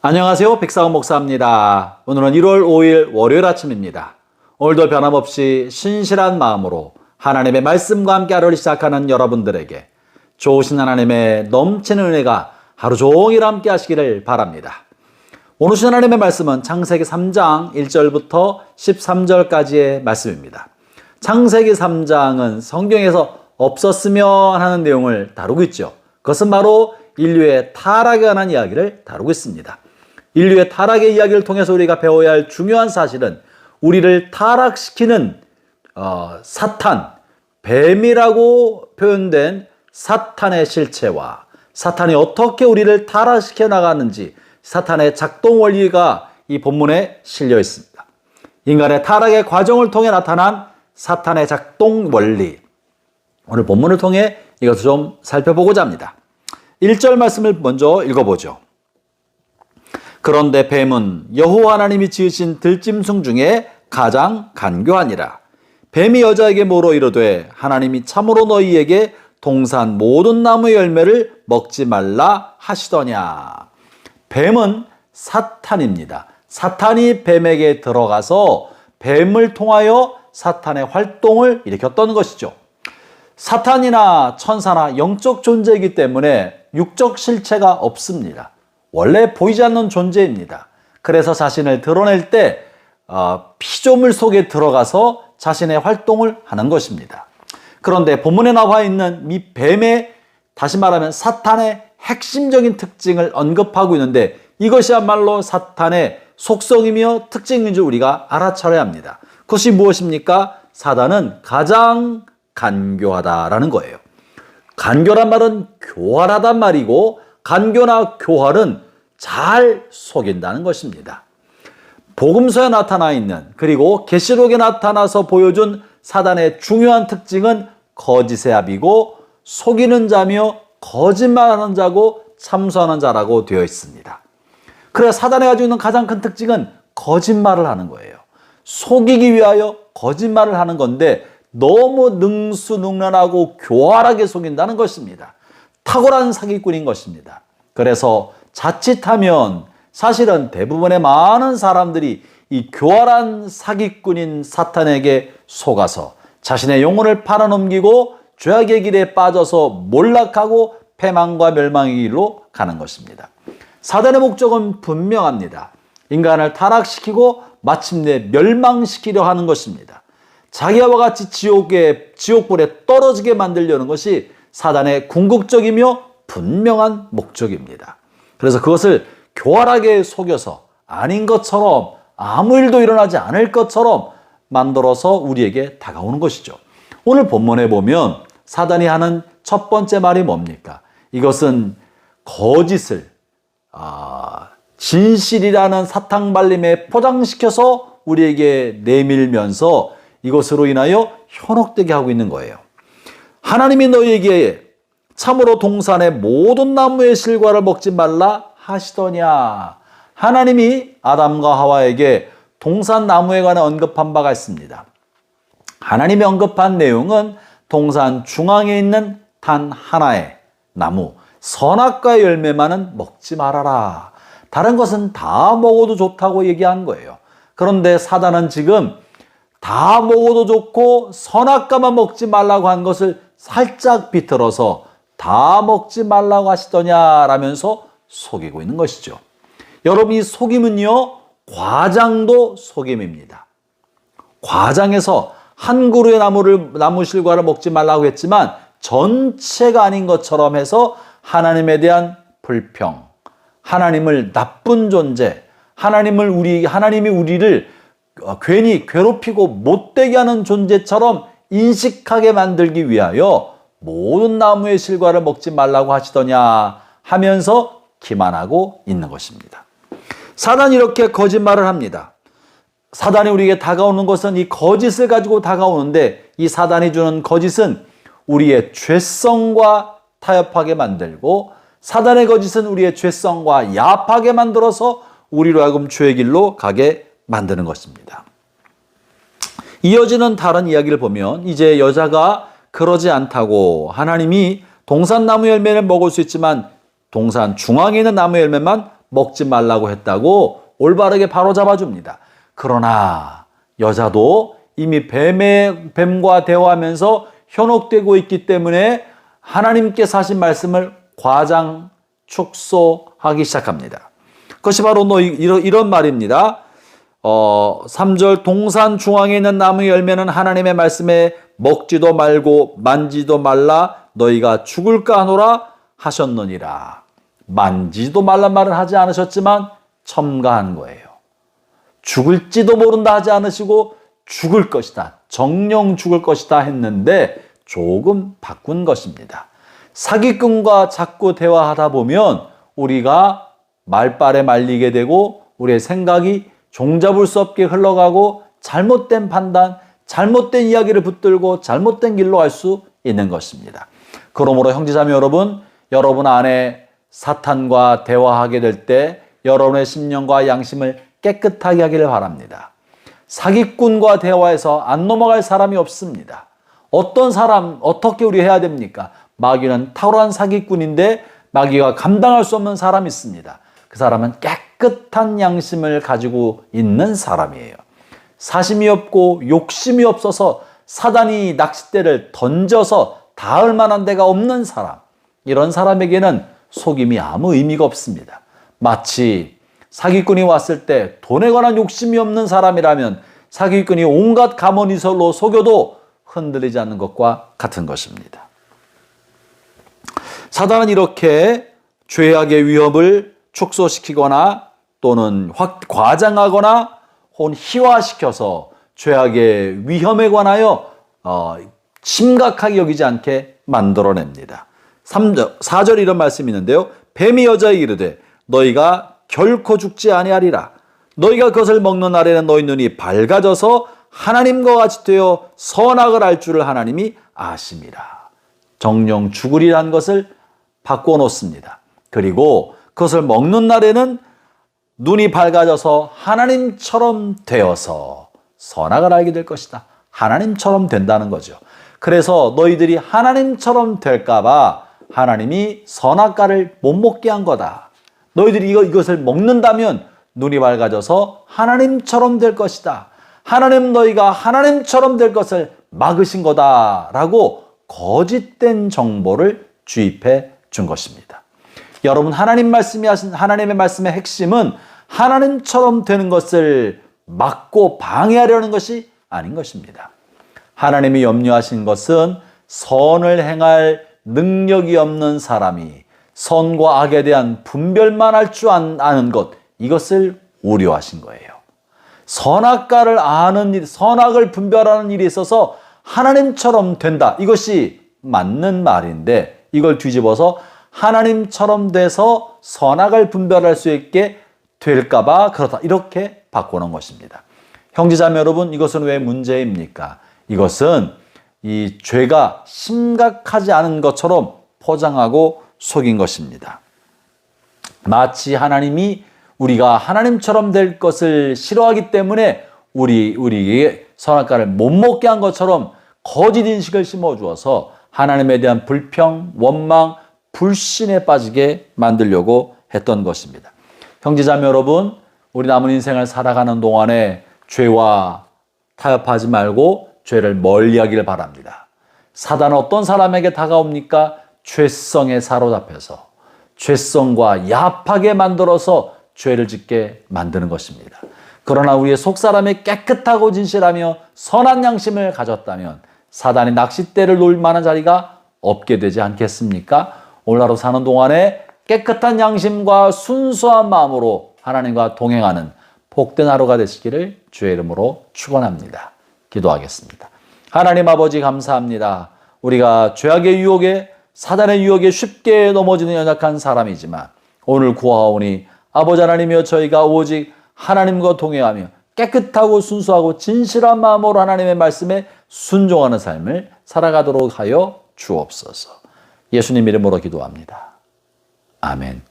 안녕하세요. 백상원 목사입니다. 오늘은 1월 5일 월요일 아침입니다. 오늘도 변함없이 신실한 마음으로 하나님의 말씀과 함께 하루를 시작하는 여러분들에게 좋으신 하나님의 넘치는 은혜가 하루 종일 함께 하시기를 바랍니다. 오늘 주신 하나님의 말씀은 창세기 3장 1절부터 13절까지의 말씀입니다. 창세기 3장은 성경에서 없었으면 하는 내용을 다루고 있죠. 그것은 바로 인류의 타락에 관한 이야기를 다루고 있습니다. 인류의 타락의 이야기를 통해서 우리가 배워야 할 중요한 사실은 우리를 타락시키는 사탄, 뱀이라고 표현된 사탄의 실체와 사탄이 어떻게 우리를 타락시켜 나가는지 사탄의 작동 원리가 이 본문에 실려 있습니다. 인간의 타락의 과정을 통해 나타난 사탄의 작동 원리, 오늘 본문을 통해 이것을 좀 살펴보고자 합니다. 1절 말씀을 먼저 읽어보죠. 그런데 뱀은 여호와 하나님이 지으신 들짐승 중에 가장 간교하니라. 뱀이 여자에게 물어 이르되 하나님이 참으로 너희에게 동산 모든 나무의 열매를 먹지 말라 하시더냐. 뱀은 사탄입니다. 사탄이 뱀에게 들어가서 뱀을 통하여 사탄의 활동을 일으켰던 것이죠. 사탄이나 천사나 영적 존재이기 때문에 육적 실체가 없습니다. 원래 보이지 않는 존재입니다. 그래서 자신을 드러낼 때 피조물 속에 들어가서 자신의 활동을 하는 것입니다. 그런데 본문에 나와 있는 이 뱀의, 다시 말하면 사탄의 핵심적인 특징을 언급하고 있는데 이것이야말로 사탄의 속성이며 특징인 줄 우리가 알아차려야 합니다. 그것이 무엇입니까? 사단은 가장 간교하다라는 거예요. 간교란 말은 교활하단 말이고 간교나 교활은 잘 속인다는 것입니다. 복음서에 나타나 있는, 그리고 계시록에 나타나서 보여준 사단의 중요한 특징은 거짓의 합이고 속이는 자며 거짓말하는 자고 참소하는 자라고 되어 있습니다. 그래서 사단이 가지고 있는 가장 큰 특징은 거짓말을 하는 거예요. 속이기 위하여 거짓말을 하는 건데 너무 능수능란하고 교활하게 속인다는 것입니다. 탁월한 사기꾼인 것입니다. 그래서 자칫하면 사실은 대부분의 많은 사람들이 이 교활한 사기꾼인 사탄에게 속아서 자신의 영혼을 팔아넘기고 죄악의 길에 빠져서 몰락하고 패망과 멸망의 길로 가는 것입니다. 사단의 목적은 분명합니다. 인간을 타락시키고 마침내 멸망시키려 하는 것입니다. 자기와 같이 지옥불에 떨어지게 만들려는 것이 사단의 궁극적이며 분명한 목적입니다. 그래서 그것을 교활하게 속여서 아닌 것처럼, 아무 일도 일어나지 않을 것처럼 만들어서 우리에게 다가오는 것이죠. 오늘 본문에 보면 사단이 하는 첫 번째 말이 뭡니까? 이것은 거짓을 진실이라는 사탕발림에 포장시켜서 우리에게 내밀면서 이것으로 인하여 현혹되게 하고 있는 거예요. 하나님이 너희에게 참으로 동산의 모든 나무의 실과를 먹지 말라 하시더냐. 하나님이 아담과 하와에게 동산 나무에 관해 언급한 바가 있습니다. 하나님이 언급한 내용은 동산 중앙에 있는 단 하나의 나무, 선악과의 열매만은 먹지 말아라. 다른 것은 다 먹어도 좋다고 얘기한 거예요. 그런데 사단은 지금 다 먹어도 좋고 선악과만 먹지 말라고 한 것을 살짝 비틀어서 다 먹지 말라고 하시더냐라면서 속이고 있는 것이죠. 여러분, 이 속임은요, 과장도 속임입니다. 과장에서 한 그루의 나무 실과를 먹지 말라고 했지만 전체가 아닌 것처럼 해서 하나님에 대한 불평, 하나님을 나쁜 존재, 하나님이 우리를 괜히 괴롭히고 못되게 하는 존재처럼 인식하게 만들기 위하여 모든 나무의 실과를 먹지 말라고 하시더냐 하면서 기만하고 있는 것입니다. 사단이 이렇게 거짓말을 합니다. 사단이 우리에게 다가오는 것은 이 거짓을 가지고 다가오는데 이 사단이 주는 거짓은 우리의 죄성과 타협하게 만들고 사단의 거짓은 우리의 죄성과 야합하게 만들어서 우리로 하여금 죄의 길로 가게 만드는 것입니다. 이어지는 다른 이야기를 보면 이제 여자가 그러지 않다고 하나님이 동산나무 열매를 먹을 수 있지만 동산 중앙에 있는 나무 열매만 먹지 말라고 했다고 올바르게 바로잡아 줍니다. 그러나 여자도 이미 뱀과 대화하면서 현혹되고 있기 때문에 하나님께서 하신 말씀을 과장, 축소하기 시작합니다. 그것이 바로 이런 말입니다. 3절 동산 중앙에 있는 나무 열매는 하나님의 말씀에 먹지도 말고 만지도 말라 너희가 죽을까 하노라 하셨느니라. 만지도 말란 말은 하지 않으셨지만 첨가한 거예요. 죽을지도 모른다 하지 않으시고 죽을 것이다. 정령 죽을 것이다 했는데 조금 바꾼 것입니다. 사기꾼과 자꾸 대화하다 보면 우리가 말빨에 말리게 되고 우리의 생각이 종잡을 수 없게 흘러가고 잘못된 판단, 잘못된 이야기를 붙들고 잘못된 길로 갈 수 있는 것입니다. 그러므로 형제자매 여러분, 여러분 안에 사탄과 대화하게 될 때 여러분의 심령과 양심을 깨끗하게 하기를 바랍니다. 사기꾼과 대화해서 안 넘어갈 사람이 없습니다. 어떤 사람, 어떻게 우리 해야 됩니까? 마귀는 탁월한 사기꾼인데 마귀가 감당할 수 없는 사람이 있습니다. 그 사람은 깨끗한 양심을 가지고 있는 사람이에요. 사심이 없고 욕심이 없어서 사단이 낚싯대를 던져서 닿을 만한 데가 없는 사람, 이런 사람에게는 속임이 아무 의미가 없습니다. 마치 사기꾼이 왔을 때 돈에 관한 욕심이 없는 사람이라면 사기꾼이 온갖 가문이설로 속여도 흔들리지 않는 것과 같은 것입니다. 사단은 이렇게 죄악의 위협을 축소시키거나 또는 과장하거나 혹은 희화시켜서 죄악의 위험에 관하여 심각하게 여기지 않게 만들어냅니다. 4절 이런 말씀이 있는데요. 뱀이 여자에게 이르되 너희가 결코 죽지 아니하리라. 너희가 그것을 먹는 날에는 너희 눈이 밝아져서 하나님과 같이 되어 선악을 알 줄을 하나님이 아심이라. 정령 죽으리란 것을 바꿔놓습니다. 그리고 그것을 먹는 날에는 눈이 밝아져서 하나님처럼 되어서 선악을 알게 될 것이다. 하나님처럼 된다는 거죠. 그래서 너희들이 하나님처럼 될까봐 하나님이 선악과를 못 먹게 한 거다. 너희들이 이것을 먹는다면 눈이 밝아져서 하나님처럼 될 것이다. 하나님 너희가 하나님처럼 될 것을 막으신 거다라고 거짓된 정보를 주입해 준 것입니다. 여러분, 하나님의 말씀의 핵심은 하나님처럼 되는 것을 막고 방해하려는 것이 아닌 것입니다. 하나님이 염려하신 것은 선을 행할 능력이 없는 사람이 선과 악에 대한 분별만 할 줄 아는 것, 이것을 우려하신 거예요. 선악과를 아는 일, 선악을 분별하는 일에 있어서 하나님처럼 된다. 이것이 맞는 말인데 이걸 뒤집어서 하나님처럼 돼서 선악을 분별할 수 있게 될까봐 그렇다. 이렇게 바꾸는 것입니다. 형제자매 여러분, 이것은 왜 문제입니까? 이것은 이 죄가 심각하지 않은 것처럼 포장하고 속인 것입니다. 마치 하나님이 우리가 하나님처럼 될 것을 싫어하기 때문에 우리에게 선악과를 못 먹게 한 것처럼 거짓 인식을 심어주어서 하나님에 대한 불평, 원망, 불신에 빠지게 만들려고 했던 것입니다. 형제자매 여러분, 우리 남은 인생을 살아가는 동안에 죄와 타협하지 말고 죄를 멀리하기를 바랍니다. 사단은 어떤 사람에게 다가옵니까? 죄성에 사로잡혀서 죄성과 야합하게 만들어서 죄를 짓게 만드는 것입니다. 그러나 우리의 속사람이 깨끗하고 진실하며 선한 양심을 가졌다면 사단이 낚싯대를 놓을 만한 자리가 없게 되지 않겠습니까? 오늘 하루 사는 동안에 깨끗한 양심과 순수한 마음으로 하나님과 동행하는 복된 하루가 되시기를 주의 이름으로 축원합니다. 기도하겠습니다. 하나님 아버지 감사합니다. 우리가 죄악의 유혹에 사단의 유혹에 쉽게 넘어지는 연약한 사람이지만 오늘 구하오니 아버지 하나님이여 저희가 오직 하나님과 동행하며 깨끗하고 순수하고 진실한 마음으로 하나님의 말씀에 순종하는 삶을 살아가도록 하여 주옵소서. 예수님 이름으로 기도합니다. 아멘.